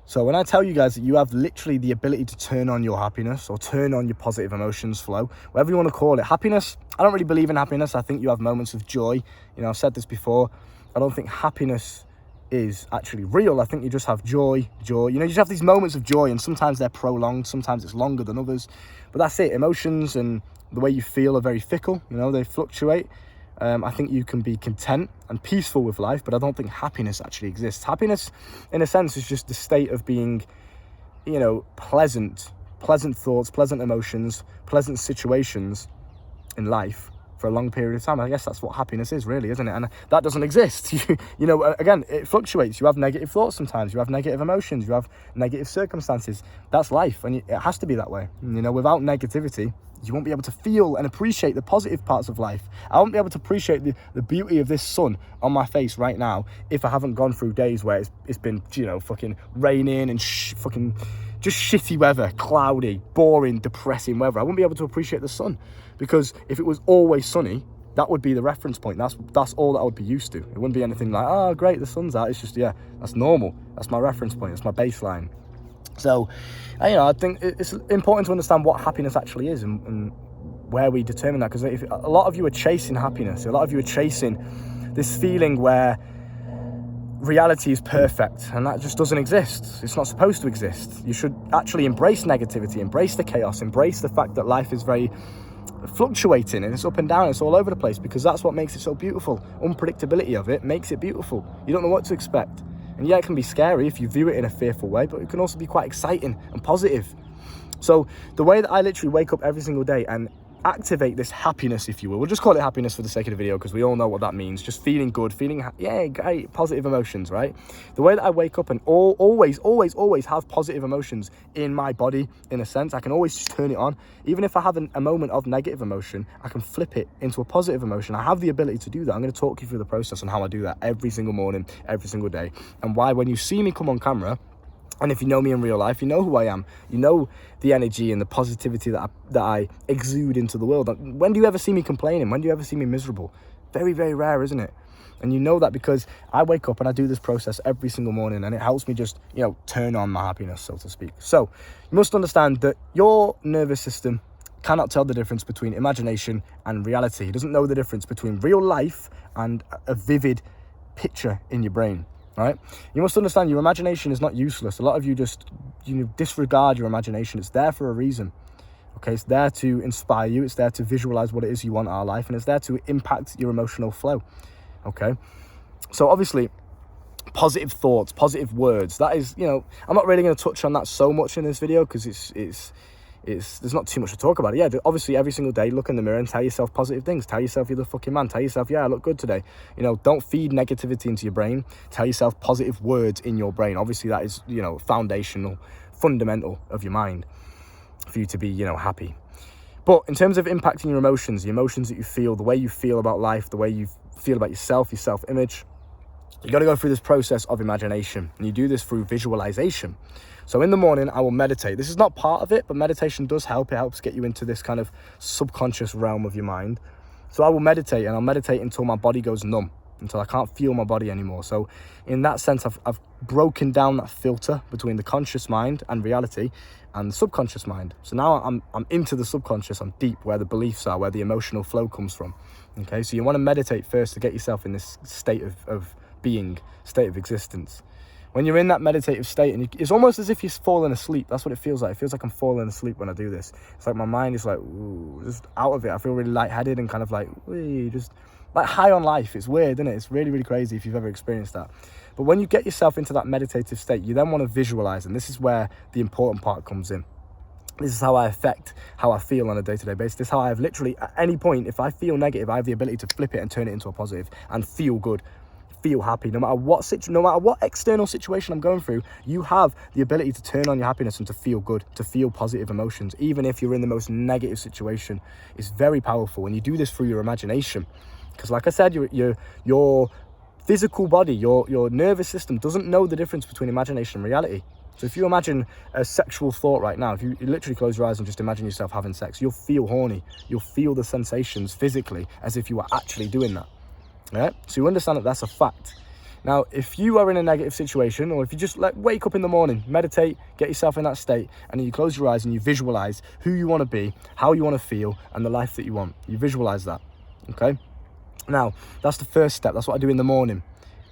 So when I tell you guys that you have literally the ability to turn on your happiness or turn on your positive emotions flow, whatever you want to call it, happiness, I don't really believe in happiness. I think you have moments of joy. You know, I've said this before. I don't think happiness is actually real. I think you just have joy. You know, you just have these moments of joy, and sometimes they're prolonged, sometimes it's longer than others. But that's it. Emotions and the way you feel are very fickle. You know, they fluctuate. I think you can be content and peaceful with life, but I don't think happiness actually exists. Happiness, in a sense, is just the state of being, you know, pleasant thoughts, pleasant emotions, pleasant situations in life for a long period of time. I guess that's what happiness is, really, isn't it? And that doesn't exist. You know, again, it fluctuates. You have negative thoughts sometimes. You have negative emotions. You have negative circumstances. That's life, and it has to be that way. You know, without negativity, you won't be able to feel and appreciate the positive parts of life. I won't be able to appreciate the beauty of this sun on my face right now if I haven't gone through days where it's been, you know, fucking raining and fucking just shitty weather, cloudy, boring, depressing weather. I wouldn't be able to appreciate the sun, because if it was always sunny, that would be the reference point. That's all that I would be used to. It wouldn't be anything like, oh, great, the sun's out. It's just, yeah, that's normal. That's my reference point. That's my baseline. So, you know, I think it's important to understand what happiness actually is and where we determine that. Because a lot of you are chasing happiness. A lot of you are chasing this feeling where reality is perfect, and that just doesn't exist. It's not supposed to exist. You should actually embrace negativity, embrace the chaos, embrace the fact that life is very fluctuating and it's up and down, it's all over the place, because that's what makes it so beautiful. Unpredictability of it makes it beautiful. You don't know what to expect. And yeah, it can be scary if you view it in a fearful way, but it can also be quite exciting and positive. So the way that I literally wake up every single day and activate this happiness, if you will, we'll just call it happiness for the sake of the video, because we all know what that means. Just feeling good, yeah, great, positive emotions, right? The way that I wake up and always have positive emotions in my body, in a sense, I can always just turn it on. Even if I have a moment of negative emotion, I can flip it into a positive emotion. I have the ability to do that. I'm going to talk you through the process on how I do that every single morning, every single day, and why when you see me come on camera, and if you know me in real life, you know who I am. You know the energy and the positivity that I exude into the world. When do you ever see me complaining? When do you ever see me miserable? Very, very rare, isn't it? And you know that because I wake up and I do this process every single morning, and it helps me just, you know, turn on my happiness, so to speak. So you must understand that your nervous system cannot tell the difference between imagination and reality. It doesn't know the difference between real life and a vivid picture in your brain. Right? You must understand your imagination is not useless. A lot of you just, disregard your imagination. It's there for a reason. Okay, it's there to inspire you. It's there to visualize what it is you want out of life, and it's there to impact your emotional flow. Okay, so obviously, positive thoughts, positive words. That is, I'm not really going to touch on that so much in this video because it's there's not too much to talk about. Yeah, obviously every single day, look in the mirror and tell yourself positive things. Tell yourself you're the fucking man. Tell yourself, yeah, I look good today. Don't feed negativity into your brain. Tell yourself positive words in your brain. Obviously that is, foundational, fundamental of your mind for you to be, happy. But in terms of impacting your emotions, the emotions that you feel, the way you feel about life, the way you feel about yourself, your self-image, you got to go through this process of imagination, and you do this through visualization. So in the morning, I will meditate. This is not part of it, but meditation does help. It helps get you into this kind of subconscious realm of your mind. So I will meditate, and I'll meditate until my body goes numb, until I can't feel my body anymore. So in that sense, I've broken down that filter between the conscious mind and reality and the subconscious mind. So now I'm into the subconscious. I'm deep where the beliefs are, where the emotional flow comes from. Okay, so you want to meditate first to get yourself in this state of being, state of existence. When you're in that meditative state, and it's almost as if you're falling asleep. That's what it feels like. It feels like I'm falling asleep when I do this. It's like my mind is like, ooh, just out of it. I feel really lightheaded and kind of like, just like high on life. It's weird, isn't it? It's really, really crazy if you've ever experienced that. But when you get yourself into that meditative state, you then want to visualize, and this is where the important part comes in. This is how I affect how I feel on a day-to-day basis. This is how I have literally, at any point, if I feel negative, I have the ability to flip it and turn it into a positive and feel good. Feel happy. No matter what external situation I'm going through, you have the ability to turn on your happiness and to feel good, to feel positive emotions, even if you're in the most negative situation. It's very powerful, and you do this through your imagination, because like I said, your physical body, your nervous system doesn't know the difference between imagination and reality. So if you imagine a sexual thought right now, if you literally close your eyes and just imagine yourself having sex, you'll feel horny. You'll feel the sensations physically as if you were actually doing that. Right? So you understand that that's a fact. Now, if you are in a negative situation, or if you just wake up in the morning, meditate, get yourself in that state, and then you close your eyes and you visualize who you want to be, how you want to feel, and the life that you want. You visualize that, okay? Now, that's the first step. That's what I do in the morning.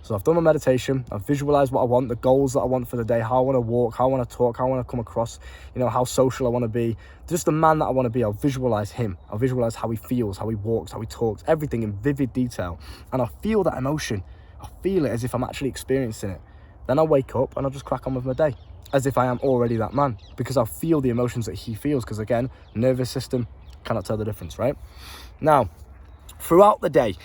So I've done my meditation, I've visualized what I want, the goals that I want for the day, how I want to walk, how I want to talk, how I want to come across, how social I want to be, just the man that I want to be. I'll visualize him. I'll visualize how he feels, how he walks, how he talks, everything in vivid detail. And I'll feel that emotion. I'll feel it as if I'm actually experiencing it. Then I'll wake up and I'll just crack on with my day as if I am already that man, because I'll feel the emotions that he feels, because again, nervous system cannot tell the difference, right? Now, throughout the day,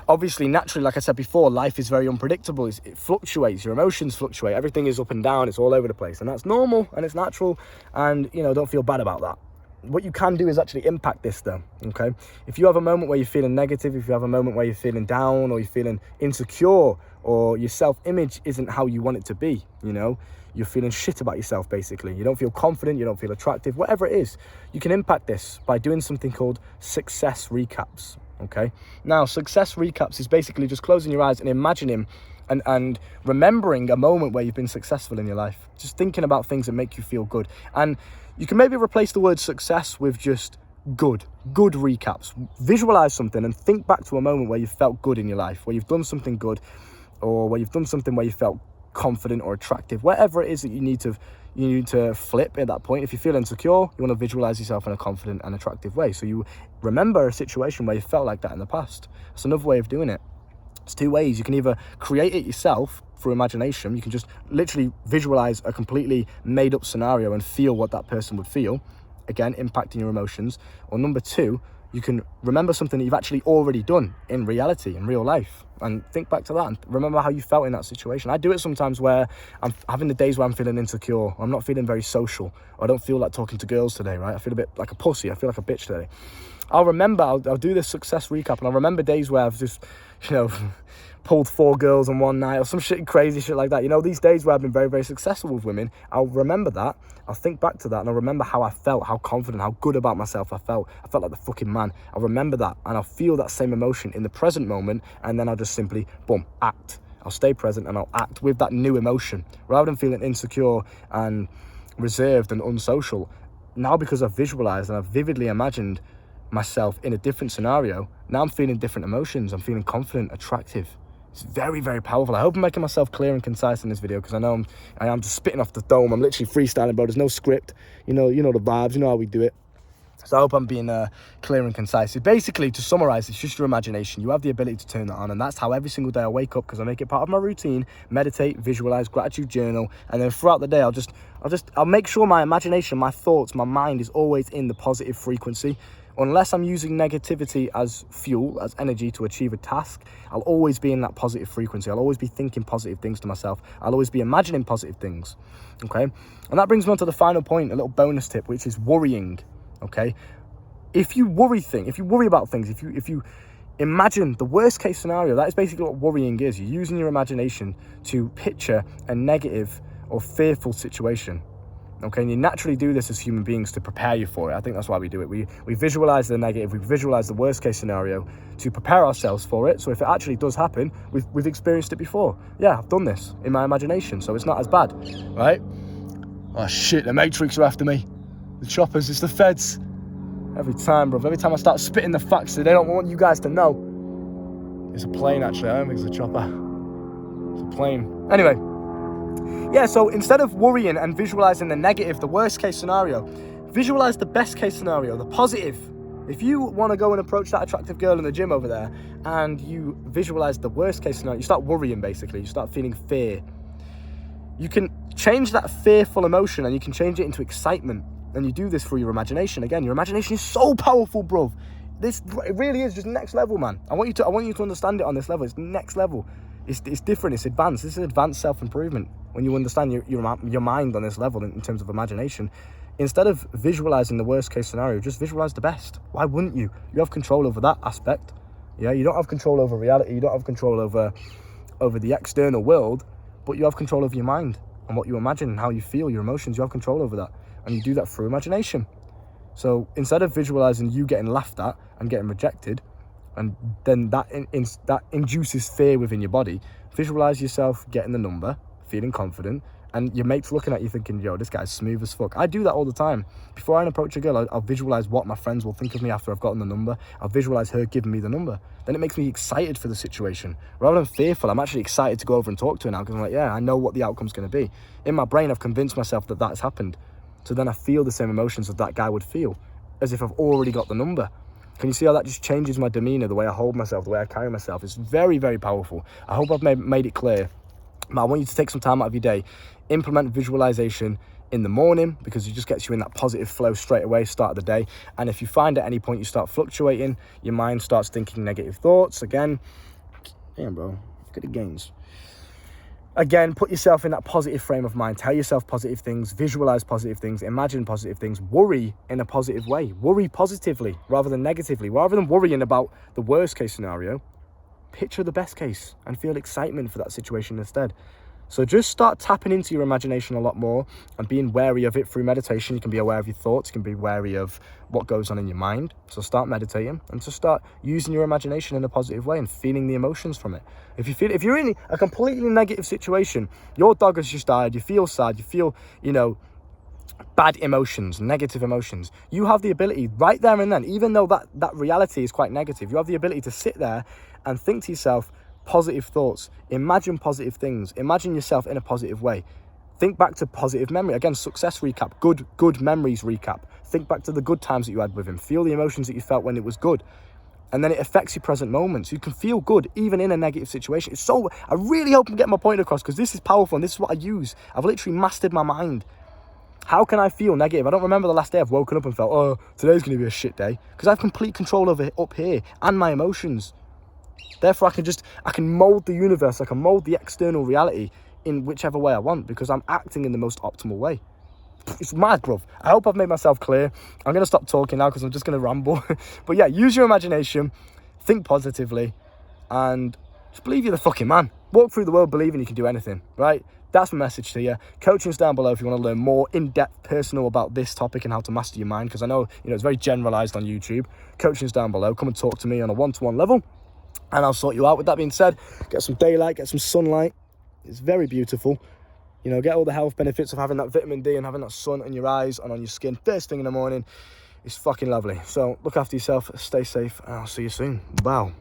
obviously, naturally, like I said before, life is very unpredictable. It fluctuates, your emotions fluctuate, everything is up and down, it's all over the place, and that's normal and it's natural, and don't feel bad about that. What you can do is actually impact this though, okay? If you have a moment where you're feeling negative, if you have a moment where you're feeling down, or you're feeling insecure, or your self-image isn't how you want it to be, you're feeling shit about yourself, basically. You don't feel confident, you don't feel attractive, whatever it is, you can impact this by doing something called success recaps. Okay, now success recaps is basically just closing your eyes and imagining and remembering a moment where you've been successful in your life, just thinking about things that make you feel good. And you can maybe replace the word success with just good recaps. Visualize something and think back to a moment where you felt good in your life, where you've done something good, or where you've done something where you felt confident or attractive, whatever it is that you need to flip at that point. If you feel insecure, you want to visualize yourself in a confident and attractive way. So you remember a situation where you felt like that in the past. That's another way of doing it. It's two ways. You can either create it yourself through imagination. You can just literally visualize a completely made up scenario and feel what that person would feel, again impacting your emotions. Or number two, you can remember something that you've actually already done in reality, in real life, and think back to that and remember how you felt in that situation. I do it sometimes where I'm having the days where I'm feeling insecure, or I'm not feeling very social, or I don't feel like talking to girls today, right? I feel a bit like a pussy, I feel like a bitch today. I'll do this success recap, and I'll remember days where I've just, pulled 4 girls on one night, or some crazy shit like that. These days where I've been very, very successful with women, I'll remember that. I'll think back to that, and I'll remember how I felt, how confident, how good about myself I felt. I felt like the fucking man. I'll remember that, and I'll feel that same emotion in the present moment, and then I'll just simply, boom, act. I'll stay present and I'll act with that new emotion, rather than feeling insecure and reserved and unsocial. Now, because I've visualized and I've vividly imagined myself in a different scenario, now I'm feeling different emotions. I'm feeling confident, attractive. It's very, very powerful. I hope I'm making myself clear and concise in this video, because I know I am just spitting off the dome. I'm literally freestyling, bro. There's no script. You know the vibes. You know how we do it. So I hope I'm being clear and concise. So basically, to summarize, it's just your imagination. You have the ability to turn that on, and that's how every single day I wake up, because I make it part of my routine. Meditate, visualize, gratitude journal, and then throughout the day, I'll make sure my imagination, my thoughts, my mind is always in the positive frequency. Unless I'm using negativity as fuel, as energy to achieve a task, I'll always be in that positive frequency. I'll always be thinking positive things to myself. I'll always be imagining positive things, okay? And that brings me on to the final point, a little bonus tip, which is worrying, okay? If you worry about things, if you imagine the worst case scenario, that is basically what worrying is. You're using your imagination to picture a negative or fearful situation. Okay, and you naturally do this as human beings to prepare you for it. I think that's why we do it. We visualize the negative, we visualize the worst case scenario to prepare ourselves for it. So if it actually does happen, we've experienced it before. Yeah, I've done this in my imagination, so it's not as bad, right? Oh shit, the Matrix are after me. The choppers, it's the feds. Every time, bro. Every time I start spitting the facts that they don't want you guys to know. It's a plane, actually. I don't think it's a chopper. It's a plane. Anyway. Yeah, so instead of worrying and visualizing the negative, the worst case scenario, visualize the best case scenario, the positive. If you want to go and approach that attractive girl in the gym over there and you visualize the worst case scenario, you start worrying, basically. You start feeling fear. You can change that fearful emotion and you can change it into excitement. And you do this through your imagination. Again, your imagination is so powerful, bro. It really is just next level, man. I want you to understand it on this level. It's next level. It's different. It's advanced. This is advanced self-improvement. When you understand your mind on this level in terms of imagination, instead of visualizing the worst case scenario, just visualize the best. Why wouldn't you? You have control over that aspect. Yeah, you don't have control over reality. You don't have control over the external world, but you have control over your mind and what you imagine and how you feel, your emotions. You have control over that, and you do that through imagination. So instead of visualizing you getting laughed at and getting rejected, and then that that induces fear within your body. Visualize yourself getting the number, feeling confident, and your mate's looking at you thinking, yo, this guy's smooth as fuck. I do that all the time. Before I approach a girl, I'll visualize what my friends will think of me after I've gotten the number. I'll visualize her giving me the number. Then it makes me excited for the situation. Rather than fearful, I'm actually excited to go over and talk to her now, because I'm like, yeah, I know what the outcome's going to be. In my brain, I've convinced myself that that's happened. So then I feel the same emotions that guy would feel, as if I've already got the number. Can you see how that just changes my demeanor, the way I hold myself, the way I carry myself? It's very, very powerful. I hope I've made it clear. But I want you to take some time out of your day, implement visualization in the morning, because it just gets you in that positive flow straight away, start of the day. And if you find at any point you start fluctuating, your mind starts thinking negative thoughts again. Damn, bro, look at the gains. Again, put yourself in that positive frame of mind. Tell yourself positive things, visualize positive things, imagine positive things, worry in a positive way. Worry positively rather than negatively. Rather than worrying about the worst case scenario, picture the best case and feel excitement for that situation instead. So just start tapping into your imagination a lot more and being wary of it through meditation. You can be aware of your thoughts. You can be wary of what goes on in your mind. So start meditating and just start using your imagination in a positive way and feeling the emotions from it. If you're in a completely negative situation, your dog has just died, you feel sad, you feel, bad emotions, negative emotions, you have the ability right there and then, even though that reality is quite negative, you have the ability to sit there and think to yourself, positive thoughts, imagine positive things, imagine yourself in a positive way. Think back to positive memory. Again, success recap, good memories recap. Think back to the good times that you had with him. Feel the emotions that you felt when it was good. And then it affects your present moments. You can feel good even in a negative situation. I really hope I'm getting my point across, because this is powerful and this is what I use. I've literally mastered my mind. How can I feel negative? I don't remember the last day I've woken up and felt, oh, today's going to be a shit day, because I have complete control over it up here and my emotions. Therefore, I can mold the universe. I can mold the external reality in whichever way I want, because I'm acting in the most optimal way. It's mad, bruv. I hope I've made myself clear. I'm going to stop talking now because I'm just going to ramble. But yeah, use your imagination, think positively, and just believe you're the fucking man. Walk through the world believing you can do anything, right? That's my message to you. Coaching's down below if you want to learn more in-depth, personal about this topic and how to master your mind, because I know, it's very generalized on YouTube. Coaching's down below. Come and talk to me on a one-to-one level, and I'll sort you out. With that being said, get some daylight, get some sunlight. It's very beautiful. Get all the health benefits of having that vitamin D and having that sun on your eyes and on your skin first thing in the morning. It's fucking lovely. So look after yourself, stay safe, and I'll see you soon. Wow.